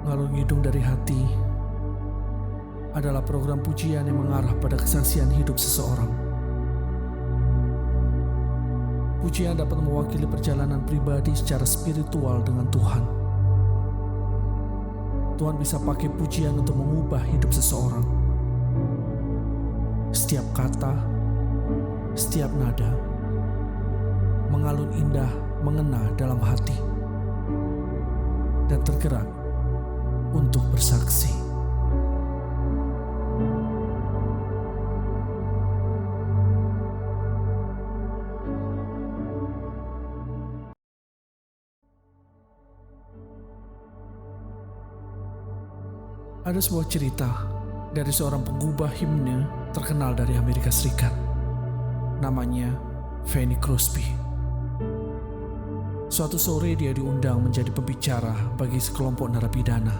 Ngalur ngidung dari hati adalah program pujian yang mengarah pada kesaksian hidup seseorang. Pujian dapat mewakili perjalanan pribadi secara spiritual dengan Tuhan. Tuhan bisa pakai pujian untuk mengubah hidup seseorang. Setiap kata, setiap nada mengalun indah mengena dalam hati dan tergerak untuk bersaksi. Ada sebuah cerita dari seorang pengubah himne terkenal dari Amerika Serikat. Namanya Fanny Crosby. Suatu sore dia diundang menjadi pembicara bagi sekelompok narapidana.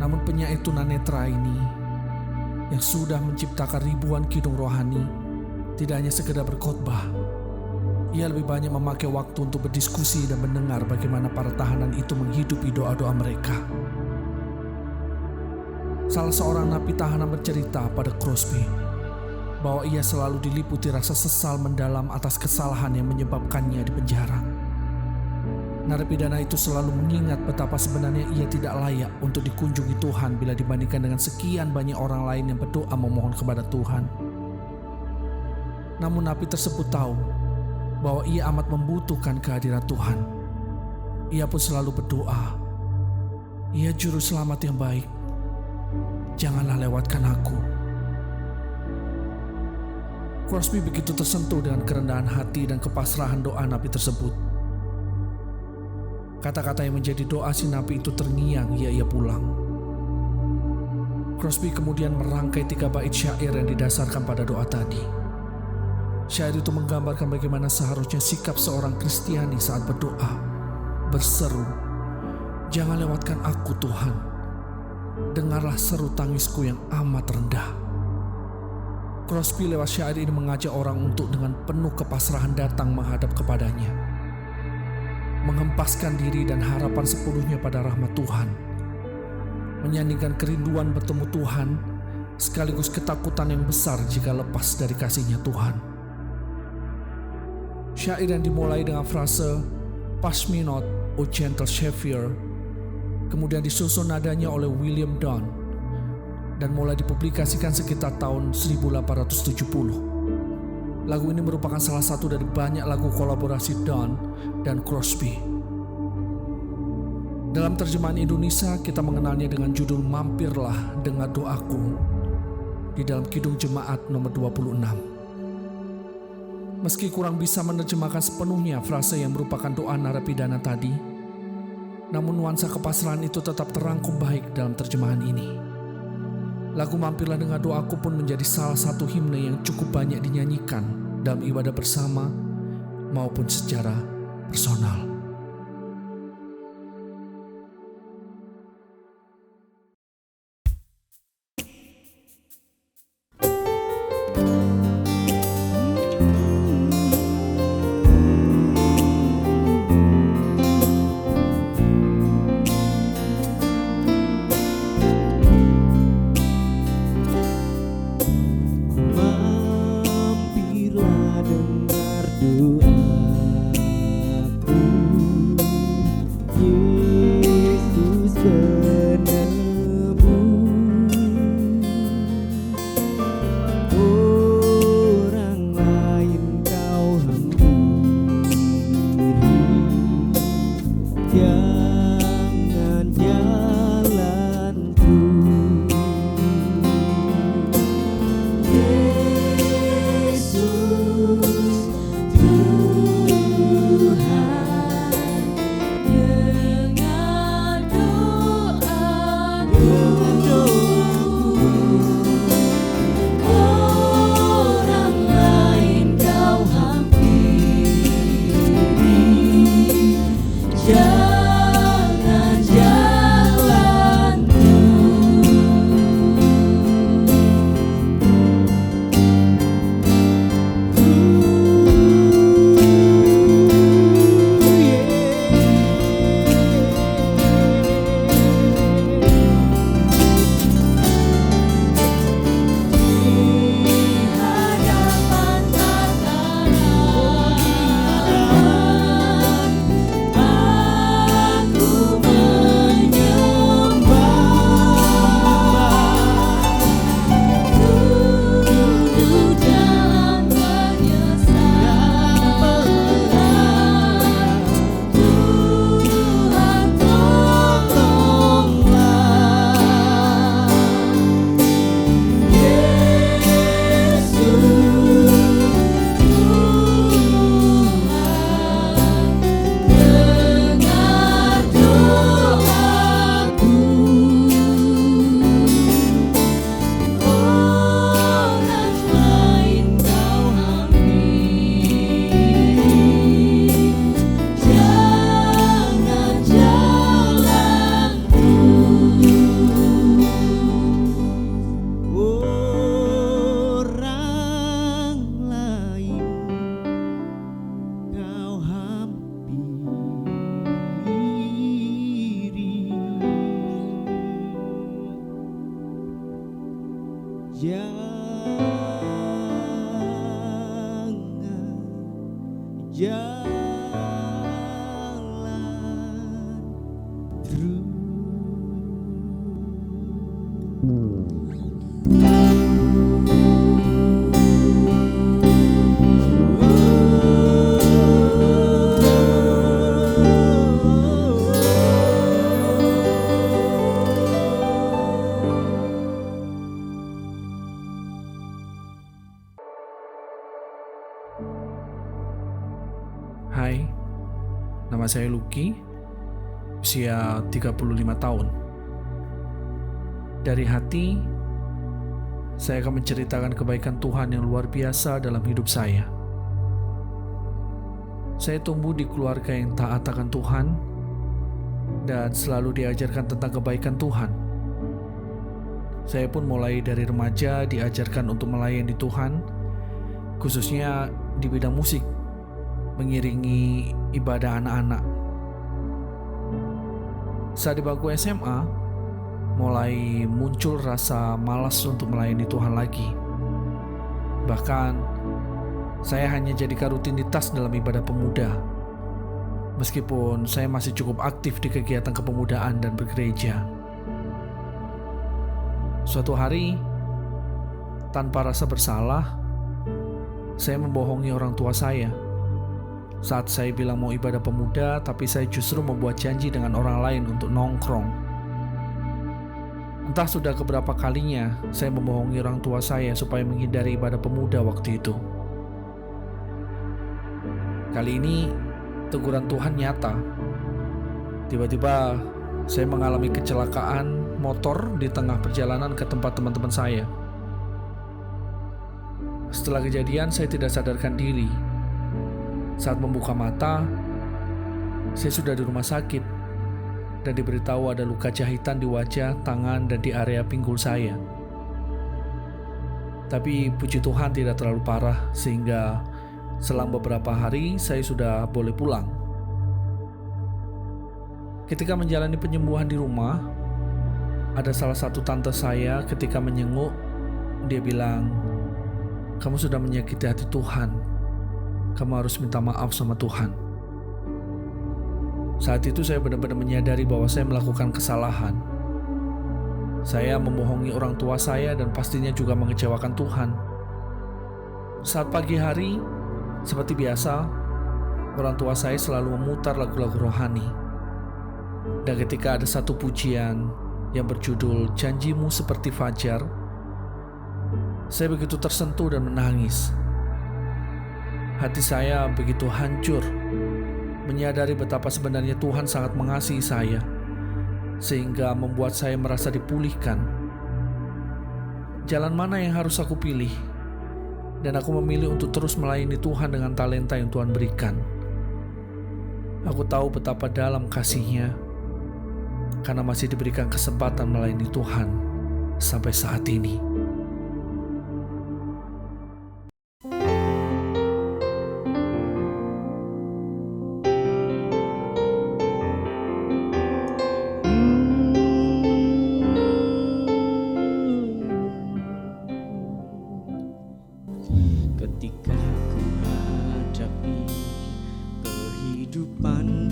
Namun penyair tunanetra ini yang sudah menciptakan ribuan kidung rohani tidak hanya sekedar berkhotbah. Ia lebih banyak memakai waktu untuk berdiskusi dan mendengar bagaimana para tahanan itu menghidupi doa-doa mereka. Salah seorang napi tahanan bercerita pada Crosby bahwa ia selalu diliputi rasa sesal mendalam atas kesalahan yang menyebabkannya di penjara. Narapidana itu selalu mengingat betapa sebenarnya ia tidak layak untuk dikunjungi Tuhan bila dibandingkan dengan sekian banyak orang lain yang berdoa memohon kepada Tuhan. Namun napi tersebut tahu bahwa ia amat membutuhkan kehadiran Tuhan. Ia pun selalu berdoa, "Ya Juru Selamat yang baik, janganlah lewatkan aku." Crosby begitu tersentuh dengan kerendahan hati dan kepasrahan doa napi tersebut. Kata-kata yang menjadi doa si napi itu terngiang hingga ia pulang. Crosby kemudian merangkai 3 bait syair yang didasarkan pada doa tadi. Syair itu menggambarkan bagaimana seharusnya sikap seorang Kristiani saat berdoa, berseru, "Jangan lewatkan aku Tuhan. Dengarlah seru tangisku yang amat rendah." Crosby lewat syair ini mengajak orang untuk dengan penuh kepasrahan datang menghadap kepadanya, menghempaskan diri dan harapan sepenuhnya pada rahmat Tuhan, menyandingkan kerinduan bertemu Tuhan sekaligus ketakutan yang besar jika lepas dari kasih-Nya Tuhan. Syair yang dimulai dengan frase "Pass me not, O gentle Savior", kemudian disusun nadanya oleh William Donn dan mulai dipublikasikan sekitar tahun 1870. Lagu ini merupakan salah satu dari banyak lagu kolaborasi Donn dan Crosby. Dalam terjemahan Indonesia kita mengenalnya dengan judul "Mampirlah Dengar Doaku" di dalam Kidung Jemaat nomor 26. Meski kurang bisa menerjemahkan sepenuhnya frase yang merupakan doa narapidana tadi, namun nuansa kepasrahan itu tetap terangkum baik dalam terjemahan ini. Lagu "Mampirlah Dengar Doaku" pun menjadi salah satu himne yang cukup banyak dinyanyikan dalam ibadah bersama maupun secara personal. Yesus jalan terus. Hai, nama saya Lucky, usia 35 tahun. Dari hati, saya akan menceritakan kebaikan Tuhan yang luar biasa dalam hidup saya. Saya tumbuh di keluarga yang taat akan Tuhan dan selalu diajarkan tentang kebaikan Tuhan. Saya pun mulai dari remaja diajarkan untuk melayani Tuhan, khususnya di bidang musik, mengiringi ibadah anak-anak. Saat di bangku SMA, mulai muncul rasa malas untuk melayani Tuhan lagi. Bahkan, saya hanya jadikan rutinitas dalam ibadah pemuda. Meskipun saya masih cukup aktif di kegiatan kepemudaan dan bergereja. Suatu hari, tanpa rasa bersalah, saya membohongi orang tua saya. Saat saya bilang mau ibadah pemuda, tapi saya justru membuat janji dengan orang lain untuk nongkrong. Entah sudah keberapa kalinya saya membohongi orang tua saya supaya menghindari ibadah pemuda waktu itu. Kali ini, teguran Tuhan nyata. Tiba-tiba, saya mengalami kecelakaan motor di tengah perjalanan ke tempat teman-teman saya. Setelah kejadian, saya tidak sadarkan diri. Saat membuka mata, saya sudah di rumah sakit dan diberitahu ada luka jahitan di wajah, tangan, dan di area pinggul saya. Tapi puji Tuhan tidak terlalu parah sehingga selang beberapa hari saya sudah boleh pulang. Ketika menjalani penyembuhan di rumah, ada salah satu tante saya ketika menyenguk, dia bilang, "Kamu sudah menyakiti hati Tuhan. Kamu harus minta maaf sama Tuhan." Saat itu saya benar-benar menyadari bahwa saya melakukan kesalahan. Saya membohongi orang tua saya dan pastinya juga mengecewakan Tuhan. Saat pagi hari, seperti biasa, orang tua saya selalu memutar lagu-lagu rohani. Dan ketika ada satu pujian yang berjudul "Janjimu Seperti Fajar", saya begitu tersentuh dan menangis. Hati saya begitu hancur, menyadari betapa sebenarnya Tuhan sangat mengasihi saya, sehingga membuat saya merasa dipulihkan. Jalan mana yang harus aku pilih? Dan aku memilih untuk terus melayani Tuhan dengan talenta yang Tuhan berikan. Aku tahu betapa dalam kasih-Nya, karena masih diberikan kesempatan melayani Tuhan sampai saat ini. Ketika ku hadapi kehidupan,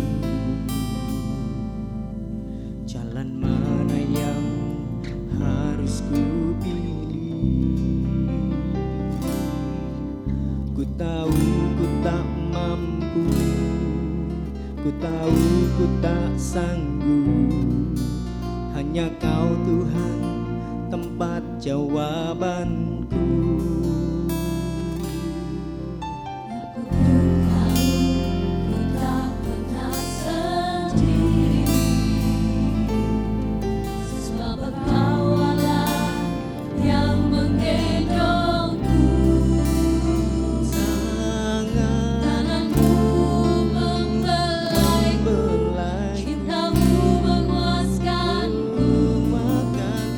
jalan mana yang harus ku pilih? Ku tahu ku tak mampu, ku tahu ku tak sanggup. Hanya Kau Tuhan tempat jawabanku.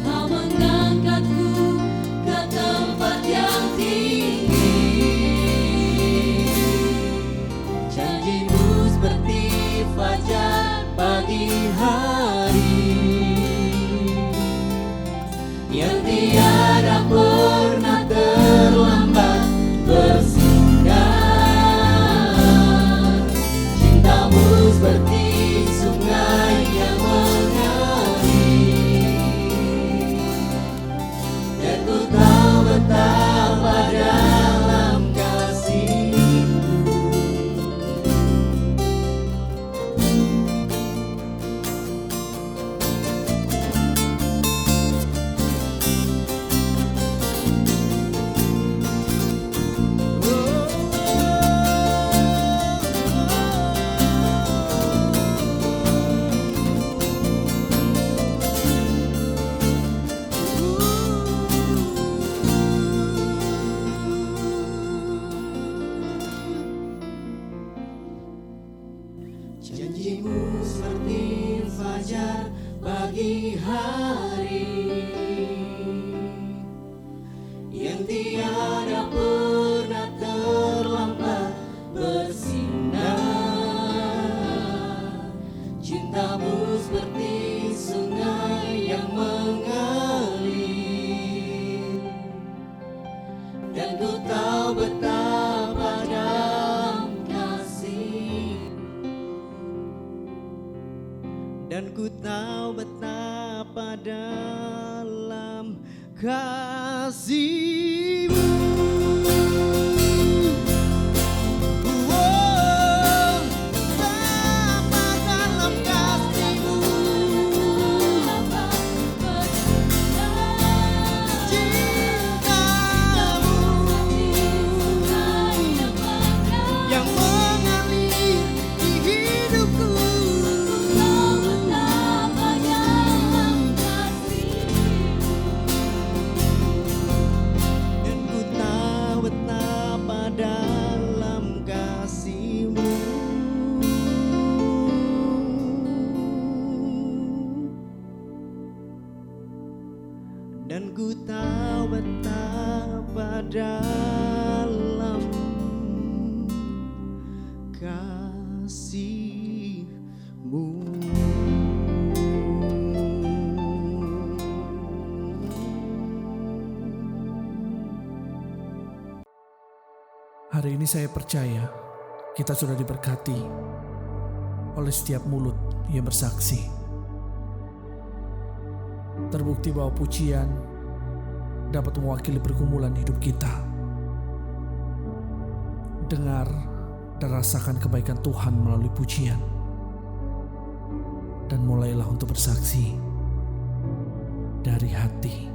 Kau mengangkatku ke tempat yang Janjimu seperti fajar pagi hari yang tiada pernah terlambat bersinar. Cintamu seperti sungai yang mengalir, dan ku tahu betapa dalam kasih, dan ku tahu betapa dalam kasih-Mu. Oh, betapa dalam kasih-Mu. Cinta-Mu yang mengalir di hidupku. Dan ku tahu betapa dalam kasih-Mu. Dan ku tahu betapa dalam kasih-Mu. Hari ini saya percaya kita sudah diberkati oleh setiap mulut yang bersaksi. Terbukti bahwa pujian dapat mewakili pergumulan hidup kita. Dengar dan rasakan kebaikan Tuhan melalui pujian. Dan mulailah untuk bersaksi dari hati.